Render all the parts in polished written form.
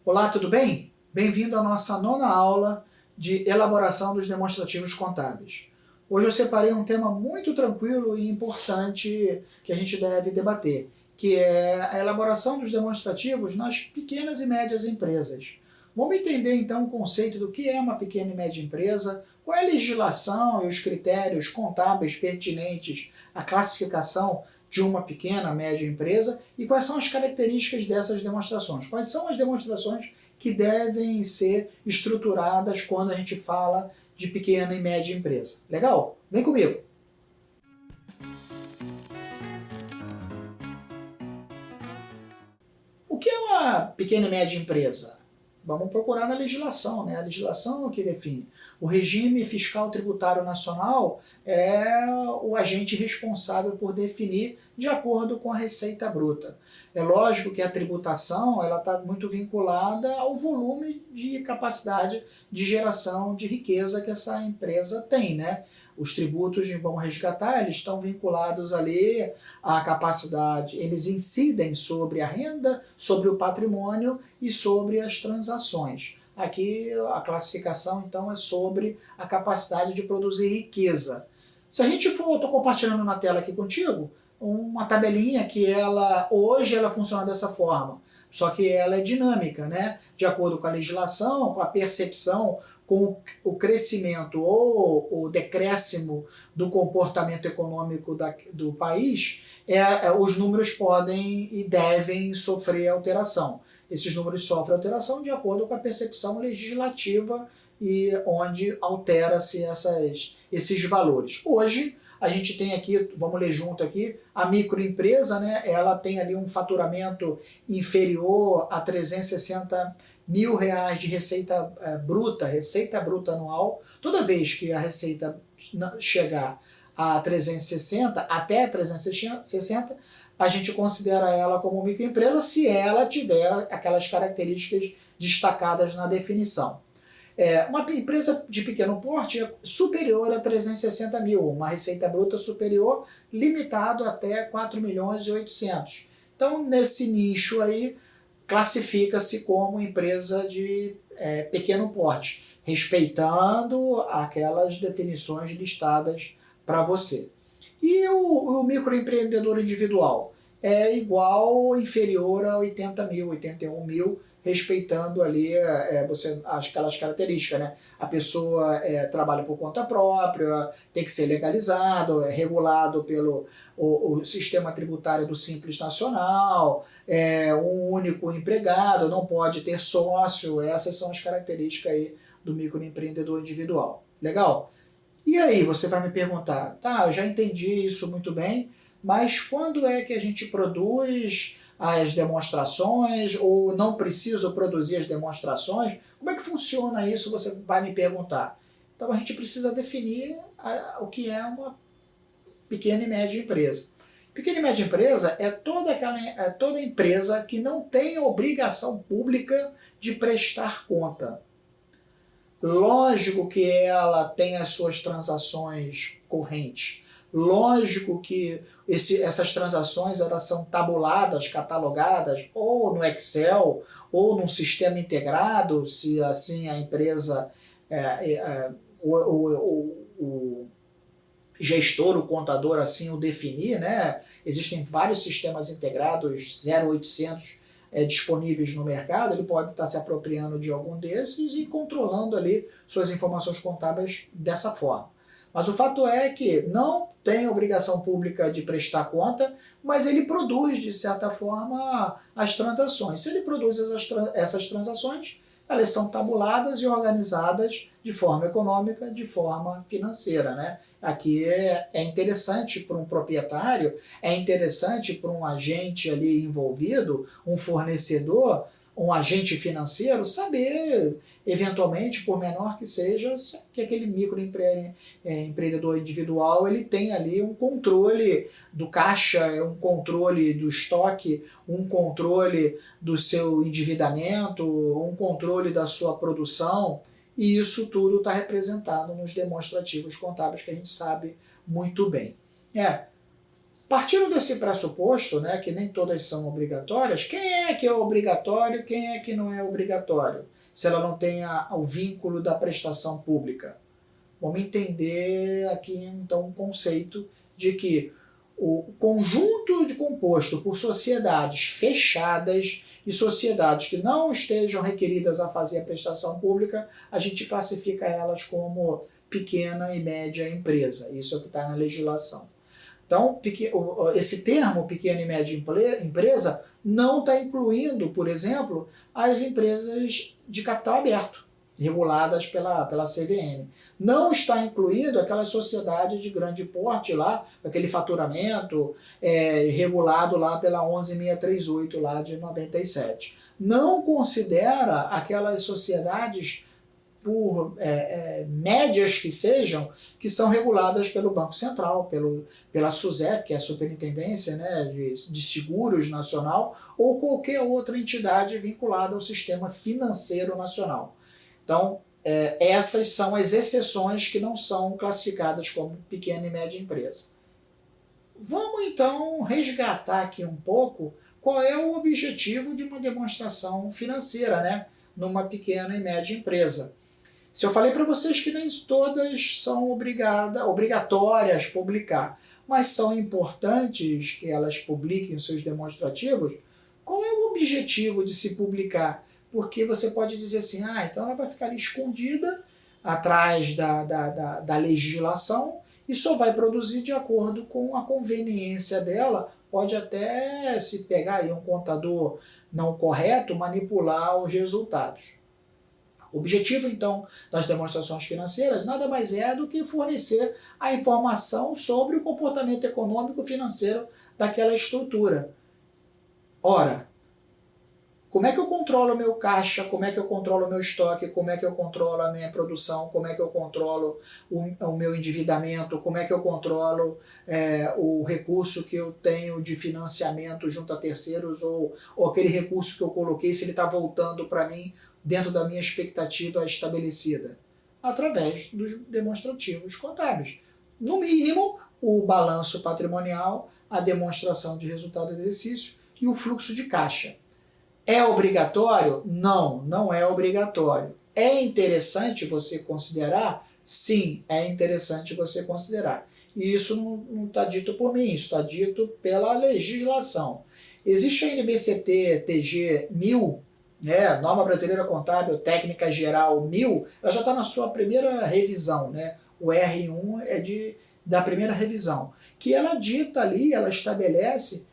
Olá, tudo bem? Bem-vindo à nossa nona aula de elaboração dos demonstrativos contábeis. Hoje eu separei um tema muito tranquilo e importante que a gente deve debater, que é a elaboração dos demonstrativos nas pequenas e médias empresas. Vamos entender então o conceito do que é uma pequena e média empresa, qual é a legislação e os critérios contábeis pertinentes à classificação de uma pequena, média empresa e quais são as características dessas demonstrações. Quais são as demonstrações que devem ser estruturadas quando a gente fala de pequena e média empresa. Legal? Vem comigo! O que é uma pequena e média empresa? Vamos procurar na legislação, né? A legislação é o que define. O regime fiscal tributário nacional é o agente responsável por definir de acordo com a receita bruta. É lógico que a tributação está muito vinculada ao volume de capacidade de geração de riqueza que essa empresa tem, né? Os tributos de Vamos Resgatar, eles estão vinculados ali à capacidade, eles incidem sobre a renda, sobre o patrimônio e sobre as transações. Aqui a classificação, então, é sobre a capacidade de produzir riqueza. Se a gente for, estou compartilhando na tela aqui contigo, uma tabelinha que hoje ela funciona dessa forma, só que ela é dinâmica, né? De acordo com a legislação, com a percepção, com o crescimento ou o decréscimo do comportamento econômico do país, os números podem e devem sofrer alteração. Esses números sofrem alteração de acordo com a percepção legislativa e onde altera-se esses valores. Hoje, a gente tem aqui, vamos ler junto aqui, a microempresa, né, ela tem ali um faturamento inferior a R$360 mil de receita bruta anual. Toda vez que a receita chegar a 360, até 360, a gente considera ela como microempresa se ela tiver aquelas características destacadas na definição. Uma empresa de pequeno porte é superior a 360 mil, uma receita bruta superior, limitado até 4.800.000. Então, nesse nicho aí, classifica-se como empresa de pequeno porte, respeitando aquelas definições listadas para você. E o microempreendedor individual é igual ou inferior a 80 mil, 81 mil, respeitando ali aquelas características, né? A pessoa trabalha por conta própria, tem que ser legalizado, é regulado pelo o sistema tributário do Simples Nacional, um único empregado, não pode ter sócio. Essas são as características aí do microempreendedor individual. Legal? E aí você vai me perguntar, tá, eu já entendi isso muito bem, mas quando é que a gente produz as demonstrações, ou não preciso produzir as demonstrações? Como é que funciona isso? Você vai me perguntar. Então a gente precisa definir o que é uma pequena e média empresa. Pequena e média empresa é toda empresa que não tem obrigação pública de prestar conta. Lógico que ela tem as suas transações correntes. Lógico que essas transações elas são tabuladas, catalogadas, ou no Excel, ou num sistema integrado, se assim a empresa, o gestor, o contador assim o definir, né? Existem vários sistemas integrados, 0800, disponíveis no mercado. Ele pode estar se apropriando de algum desses e controlando ali suas informações contábeis dessa forma. Mas o fato é que não tem obrigação pública de prestar conta, mas ele produz, de certa forma, as transações. Se ele produz essas transações, elas são tabuladas e organizadas de forma econômica, de forma financeira, né? Aqui é interessante para um proprietário, é interessante para um agente ali envolvido, um fornecedor, um agente financeiro, saber, eventualmente, por menor que seja, que aquele microempreendedor individual ele tem ali um controle do caixa, um controle do estoque, um controle do seu endividamento, um controle da sua produção, e isso tudo está representado nos demonstrativos contábeis que a gente sabe muito bem. Partindo desse pressuposto, né, que nem todas são obrigatórias, quem é que é obrigatório, quem é que não é obrigatório, se ela não tem o vínculo da prestação pública? Vamos entender aqui, então, um conceito de que o conjunto de composto por sociedades fechadas e sociedades que não estejam requeridas a fazer a prestação pública, a gente classifica elas como pequena e média empresa. Isso é o que está na legislação. Então, esse termo pequena e média empresa não está incluindo, por exemplo, as empresas de capital aberto, reguladas pela CVM. Não está incluído aquelas sociedades de grande porte lá, aquele faturamento regulado lá pela 11.638 lá de 97. Não considera aquelas sociedades por médias que sejam, que são reguladas pelo Banco Central, pela SUSEP, que é a Superintendência, né, de Seguros Nacional, ou qualquer outra entidade vinculada ao sistema financeiro nacional. Então, essas são as exceções que não são classificadas como pequena e média empresa. Vamos, então, resgatar aqui um pouco qual é o objetivo de uma demonstração financeira, né, numa pequena e média empresa. Se eu falei para vocês que nem todas são obrigatórias publicar, mas são importantes que elas publiquem os seus demonstrativos, qual é o objetivo de se publicar? Porque você pode dizer assim, então ela vai ficar ali escondida atrás da legislação e só vai produzir de acordo com a conveniência dela, pode até, se pegar aí um contador não correto, manipular os resultados. O objetivo, então, das demonstrações financeiras nada mais é do que fornecer a informação sobre o comportamento econômico e financeiro daquela estrutura. Ora, como é que eu controlo o meu caixa, como é que eu controlo o meu estoque, como é que eu controlo a minha produção, como é que eu controlo o meu endividamento, como é que eu controlo o recurso que eu tenho de financiamento junto a terceiros ou aquele recurso que eu coloquei, se ele está voltando para mim dentro da minha expectativa estabelecida? Através dos demonstrativos contábeis. No mínimo, o balanço patrimonial, a demonstração de resultado do exercício e o fluxo de caixa. É obrigatório? Não, não é obrigatório. É interessante você considerar? Sim, é interessante você considerar. E isso não está dito por mim, isso está dito pela legislação. Existe a NBCT-TG 1000, né, Norma Brasileira Contábil Técnica Geral 1000, ela já está na sua primeira revisão, né? O R1 é da primeira revisão, que ela dita ali, ela estabelece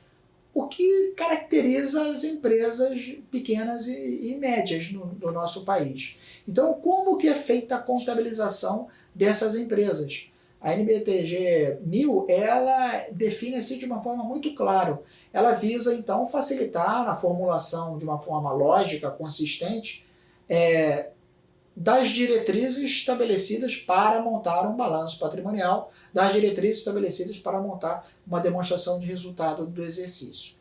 o que caracteriza as empresas pequenas e médias no nosso país. Então, como que é feita a contabilização dessas empresas? A NBTG 1000, ela define-se de uma forma muito clara. Ela visa, então, facilitar a formulação de uma forma lógica, consistente, das diretrizes estabelecidas para montar um balanço patrimonial, das diretrizes estabelecidas para montar uma demonstração de resultado do exercício.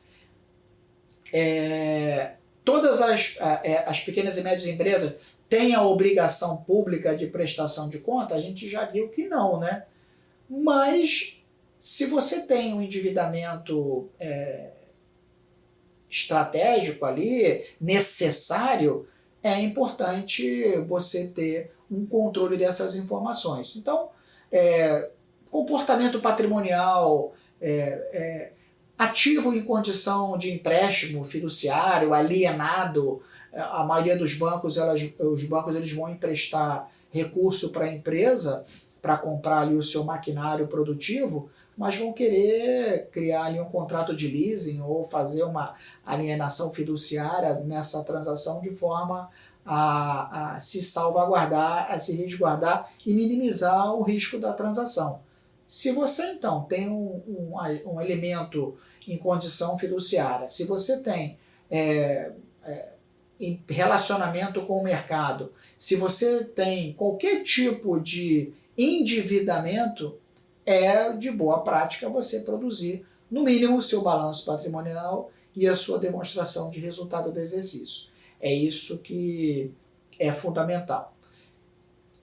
Todas as pequenas e médias empresas têm a obrigação pública de prestação de conta? A gente já viu que não, né? Mas, se você tem um endividamento estratégico ali, necessário, é importante você ter um controle dessas informações. Então, comportamento patrimonial, ativo em condição de empréstimo fiduciário, alienado, a maioria dos bancos, os bancos eles vão emprestar recurso para a empresa para comprar ali o seu maquinário produtivo, mas vão querer criar ali um contrato de leasing ou fazer uma alienação fiduciária nessa transação de forma a se salvaguardar, a se resguardar e minimizar o risco da transação. Se você, então, tem um elemento em condição fiduciária, se você tem relacionamento com o mercado, se você tem qualquer tipo de endividamento, é de boa prática você produzir, no mínimo, o seu balanço patrimonial e a sua demonstração de resultado do exercício. É isso que é fundamental.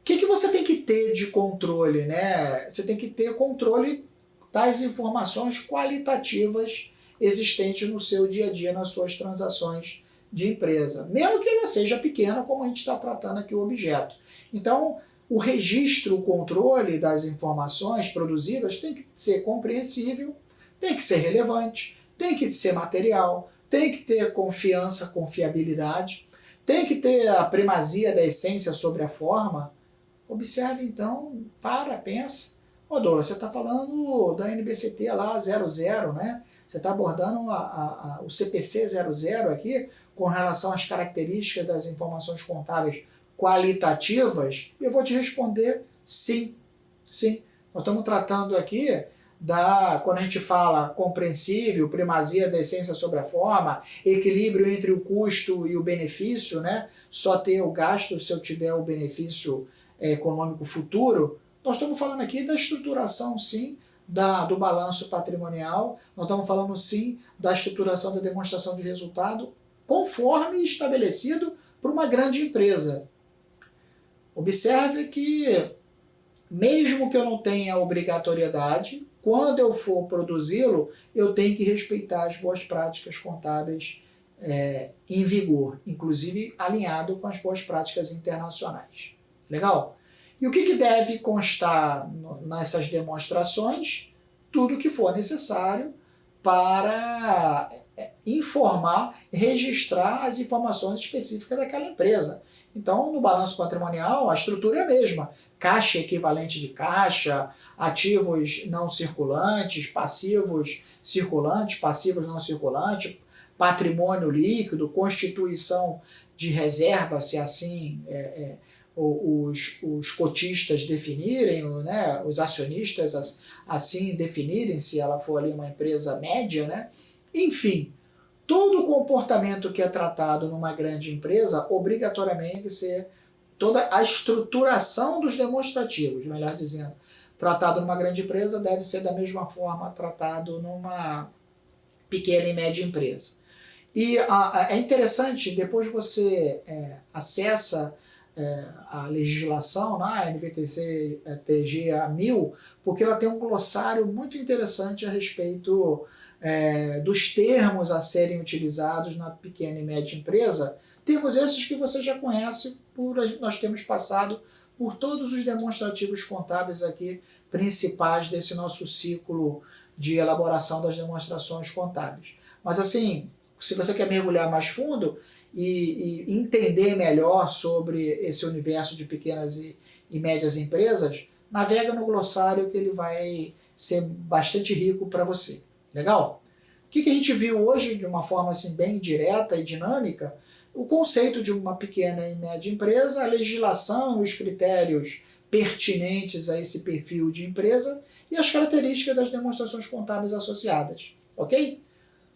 O que você tem que ter de controle, né? Você tem que ter controle das informações qualitativas existentes no seu dia a dia, nas suas transações de empresa, mesmo que ela seja pequena, como a gente está tratando aqui o objeto. Então, o registro, o controle das informações produzidas tem que ser compreensível, tem que ser relevante, tem que ser material, tem que ter confiança, confiabilidade, tem que ter a primazia da essência sobre a forma. Observe então, pensa. Douglas, você está falando da NBCT lá 00, né? Você está abordando o CPC 00 aqui com relação às características das informações contábeis qualitativas? E eu vou te responder sim. Sim. Nós estamos tratando aqui quando a gente fala compreensível, primazia da essência sobre a forma, equilíbrio entre o custo e o benefício, né? Só ter o gasto se eu tiver o benefício econômico futuro. Nós estamos falando aqui da estruturação, sim, do balanço patrimonial, nós estamos falando, sim, da estruturação da demonstração de resultado conforme estabelecido por uma grande empresa. Observe que, mesmo que eu não tenha obrigatoriedade, quando eu for produzi-lo, eu tenho que respeitar as boas práticas contábeis em vigor, inclusive alinhado com as boas práticas internacionais. Legal? E o que deve constar nessas demonstrações? Tudo que for necessário para informar, registrar as informações específicas daquela empresa. Então, no balanço patrimonial, a estrutura é a mesma. Caixa equivalente de caixa, ativos não circulantes, passivos circulantes, passivos não circulantes, patrimônio líquido, constituição de reserva, se assim os cotistas definirem, né, os acionistas assim definirem, se ela for ali uma empresa média, né? Enfim, todo o comportamento que é tratado numa grande empresa, obrigatoriamente tem que ser toda a estruturação dos demonstrativos, melhor dizendo, tratado numa grande empresa deve ser da mesma forma tratado numa pequena e média empresa. E é interessante, depois você acessa a legislação, a NBTC TG 1000, porque ela tem um glossário muito interessante a respeito dos termos a serem utilizados na pequena e média empresa, termos esses que você já conhece, nós temos passado por todos os demonstrativos contábeis aqui, principais desse nosso ciclo de elaboração das demonstrações contábeis. Mas assim, se você quer mergulhar mais fundo e entender melhor sobre esse universo de pequenas e médias empresas, navega no glossário que ele vai ser bastante rico para você. Legal? O que a gente viu hoje de uma forma assim, bem direta e dinâmica? O conceito de uma pequena e média empresa, a legislação, os critérios pertinentes a esse perfil de empresa e as características das demonstrações contábeis associadas. Ok?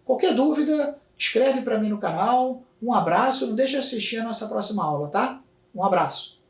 Qualquer dúvida, escreve para mim no canal. Um abraço, não deixe de assistir a nossa próxima aula, tá? Um abraço.